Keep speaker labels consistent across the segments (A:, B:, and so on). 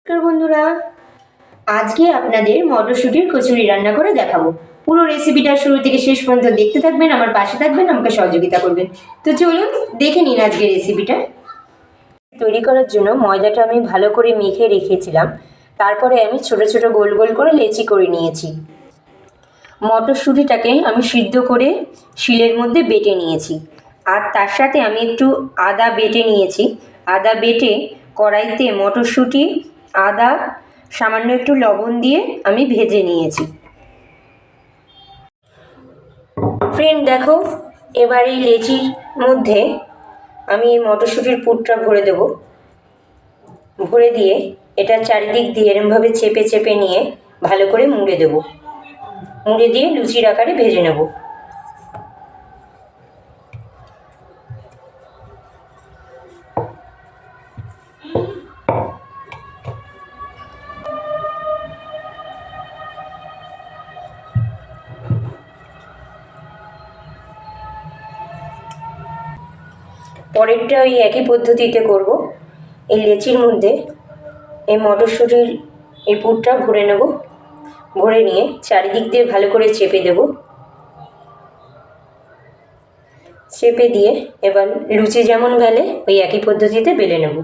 A: নমস্কার বন্ধুরা, আজকে আপনাদের মটরশুঁটির কচুরি রান্না করে দেখাবো। পুরো রেসিপিটা শুরু থেকে শেষ পর্যন্ত দেখতে থাকবেন, আমার পাশে থাকবেন, আমাকে সহযোগিতা করবেন। তো চলুন দেখে নিন আজকের রেসিপিটা। তৈরি করার জন্য ময়দাটা আমি ভালো করে মেখে রেখেছিলাম, তারপরে আমি ছোট ছোট গোল গোল করে লেচি করে নিয়েছি। মটরশুঁটিটাকে আমি সিদ্ধ করে শিলের মধ্যে বেটে নিয়েছি, আর তার সাথে আমি একটু আদা বেটে নিয়েছি। আদা বেটে কড়াইতে মটরশুঁটি, আদা, সামান্য একটু লবণ দিয়ে আমি ভেজে নিয়েছি। ফ্রেন্ড দেখো, এবার এই লেচির মধ্যে আমি এই মটরশুঁটির পুরটা ভরে দেব। ভরে দিয়ে এটা চারিদিক দিয়ে এরমভাবে চেপে চেপে নিয়ে ভালো করে মুড়ে দেব। মুড়ে দিয়ে লুচির আকারে ভেজে নেব। পরেরটা ওই একই পদ্ধতিতে করব। এই লেচির মধ্যে এই মটরশুঁটির এই পুরটা ভরে নেব। ভরে নিয়ে চারিদিক দিয়ে ভালো করে চেপে দেব। চেপে দিয়ে এবার লুচি যেমন বেলে ওই একই পদ্ধতিতে বেলে নেব।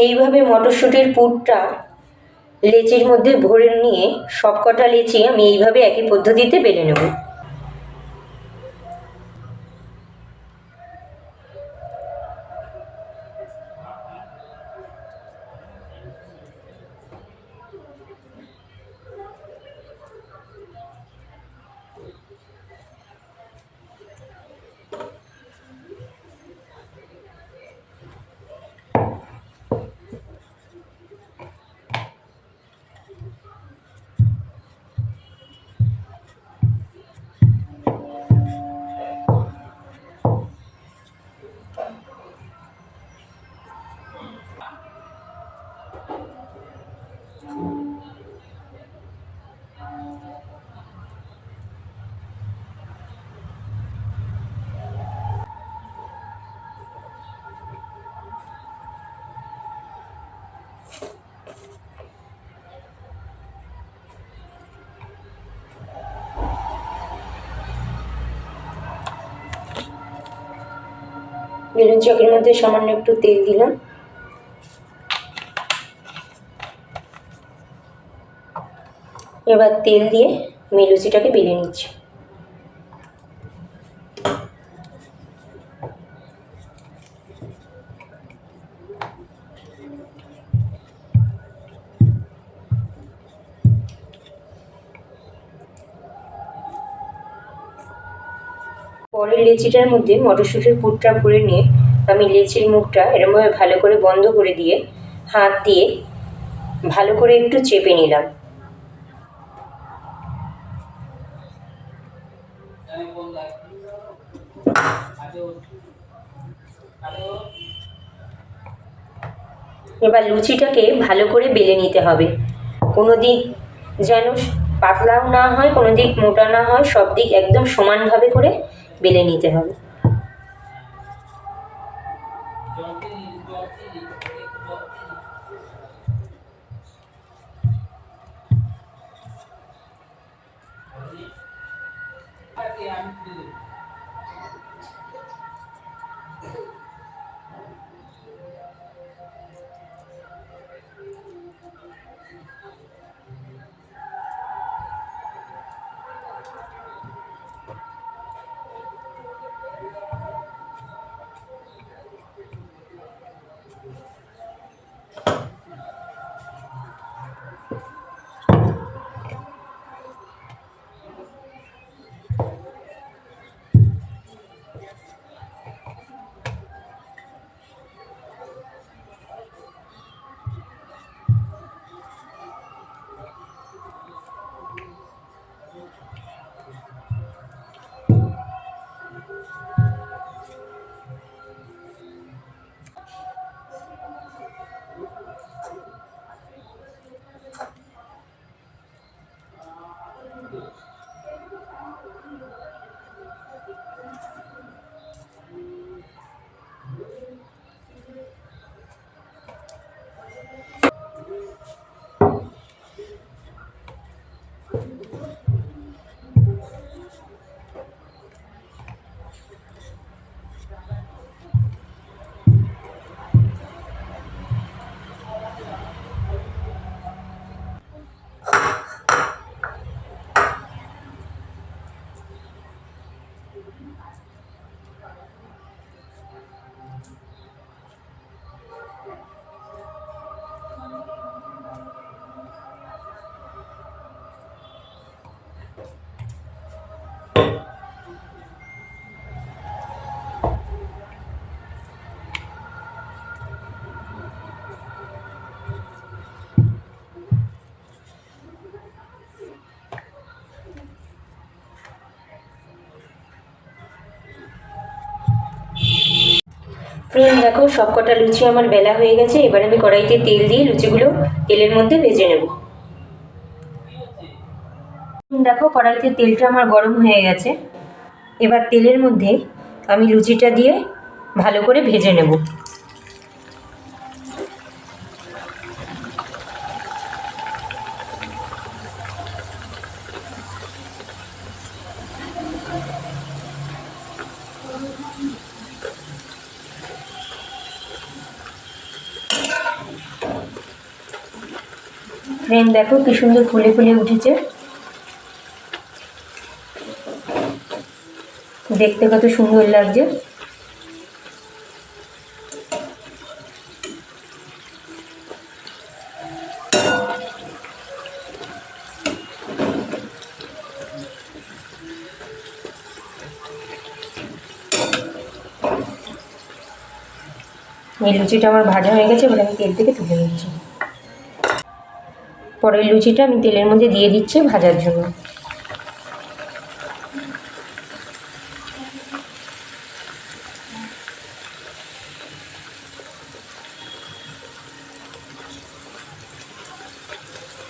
A: এইভাবে মটরশুঁটির পুরটা লেচির মধ্যে ভরে নিয়ে সবকটা লেচি আমি এইভাবে একই পদ্ধতিতে বেলে নেব। বেলুন চকের মধ্যে সামান্য একটু তেল দিলাম। এবার তেল দিয়ে আমি লুচিটাকে বেলে নিচ্ছি। পরের লেচিটার মধ্যে মটরশুঁটির পুরটা ভরে নিয়ে আমি লেচির মুখটা এরমভাবে ভালো করে বন্ধ করে দিয়ে হাত দিয়ে ভালো করে একটু চেপে নিলাম। এবার লুচিটাকে ভালো করে বেলে নিতে হবে। কোনো দিক যেন পাতলাও না হয়, কোনো দিক মোটা না হয়, সব দিক একদম সমানভাবে করে বেলে নিতে হবে। ফ্রেন্ড দেখো, সব কটা লুচি আমার বেলা হয়ে গেছে। এবার আমি কড়াইতে তেল দিয়ে লুচিগুলো তেলের মধ্যে ভেজে নেব। দেখো, কড়াইতে তেলটা আমার গরম হয়ে গেছে। এবার তেলের মধ্যে আমি লুচিটা দিয়ে ভালো করে ভেজে নেব। ফ্রেন্ড দেখো, কি সুন্দর ফুলে ফুলে উঠেছে। দেখতে কত সুন্দর লাগছে। এই লুচিটা আমার ভাজা হয়ে গেছে। এবার আমি তেল থেকে তুলে নিচ্ছি। পরের লুচিটা আমি তেলের মধ্যে দিয়ে দিচ্ছি ভাজার জন্য।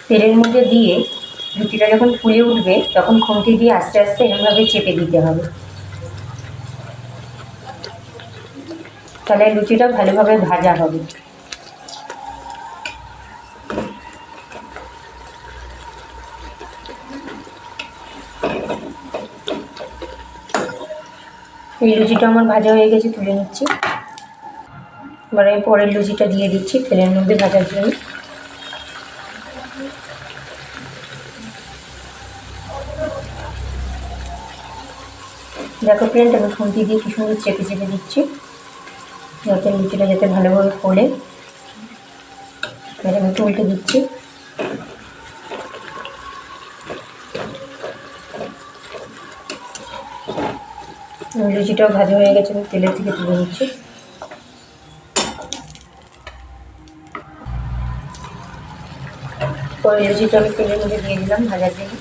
A: তেলের মধ্যে দিয়ে লুচিটা যখন ফুলে উঠবে তখন খুন্তি দিয়ে আস্তে আস্তে এরকমভাবে চেপে দিতে হবে, তাহলে লুচিটা ভালোভাবে ভাজা হবে। এই লুচিটা আমার ভাজা হয়ে গেছে, তুলে নিচ্ছি। এবার আমি পরের লুচিটা দিয়ে দিচ্ছি তেলের মধ্যে ভাজার জন্য। দেখো ফ্রেন্ড, আমি খুন্তি দিয়ে কি সুন্দর চেপে চেপে দিচ্ছি যাতে লুচিটা যাতে ভালোভাবে ফোলে। এবার আমি উল্টে দিচ্ছি। লুচিটাও ভাজা হয়ে গেছে, আমি তেলের থেকে তুলে নিচ্ছি। পরে লুচিটা আমি তেলের মধ্যে দিয়ে দিলাম ভাজার জন্য।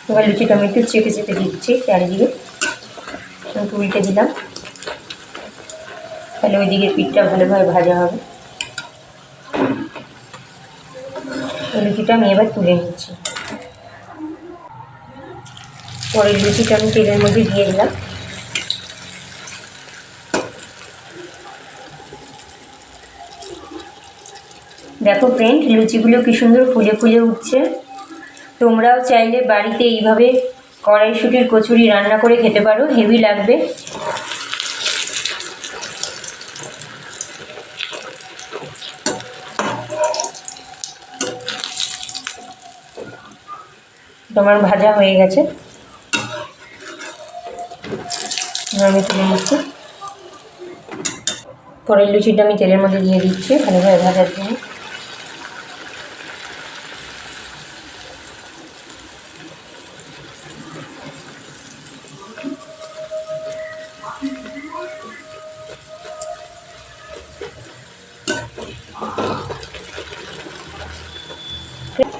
A: এবার লুচিটা আমি একটু চেপে চেপে দিচ্ছি চারিদিকে, একটু উল্টে দিলাম, তাহলে ওই দিকের পিঠটা ভালোভাবে ভাজা হবে। লুচিটা আমি এবার তুলে নিচ্ছি। পরের লুচিটা আমি তেলের মধ্যে দিয়ে দিলাম। দেখো ফ্রেন্ড, লুচিগুলো কি সুন্দর ফুলে ফুলে উঠছে। তোমরাও চাইলে বাড়িতে এইভাবে কড়াইশুঁটির কচুরি রান্না করে খেতে পারো, হেভি লাগবে। তোমার ভাজা হয়ে গেছে, আমি তুলে নিচ্ছি। পরের লুচিটা আমি তেলের মধ্যে দিয়ে দিচ্ছি ভালোভাবে ভাজার জন্য।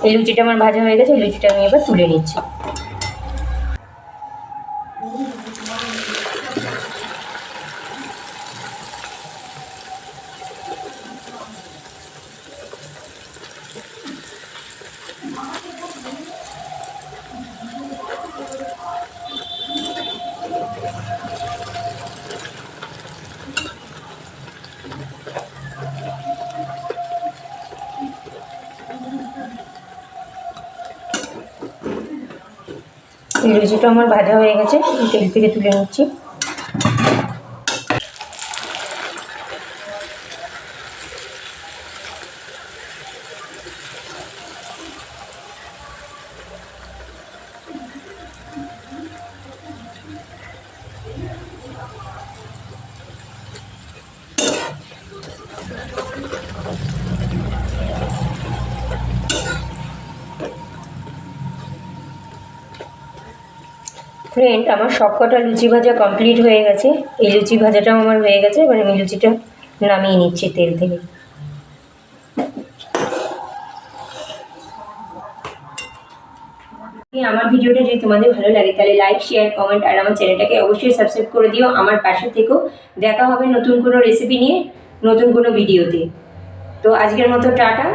A: এই লুচিটা আমার ভাজা হয়ে গেছে, এই লুচিটা আমি এবার তুলে নিচ্ছি। এই লুচিটা আমার ভাজা হয়ে গেছে, তেল থেকে তুলে নিচ্ছি। ফ্রেন্ড, আমার সবকটা লুচি ভাজা কমপ্লিট হয়ে গেছে। এই লুচি ভাজাটাও আমার হয়ে গেছে। এবার আমি লুচিটা নামিয়ে নিচ্ছি তেল থেকে। আমার ভিডিওটা যদি তোমাদের ভালো লাগে তাহলে লাইক, শেয়ার, কমেন্ট আর আমার চ্যানেলটাকে অবশ্যই সাবস্ক্রাইব করে দিও। আমার পাশে থেকেও। দেখা হবে নতুন কোনো রেসিপি নিয়ে, নতুন কোনো ভিডিওতে। তো আজকের মতো টাটা।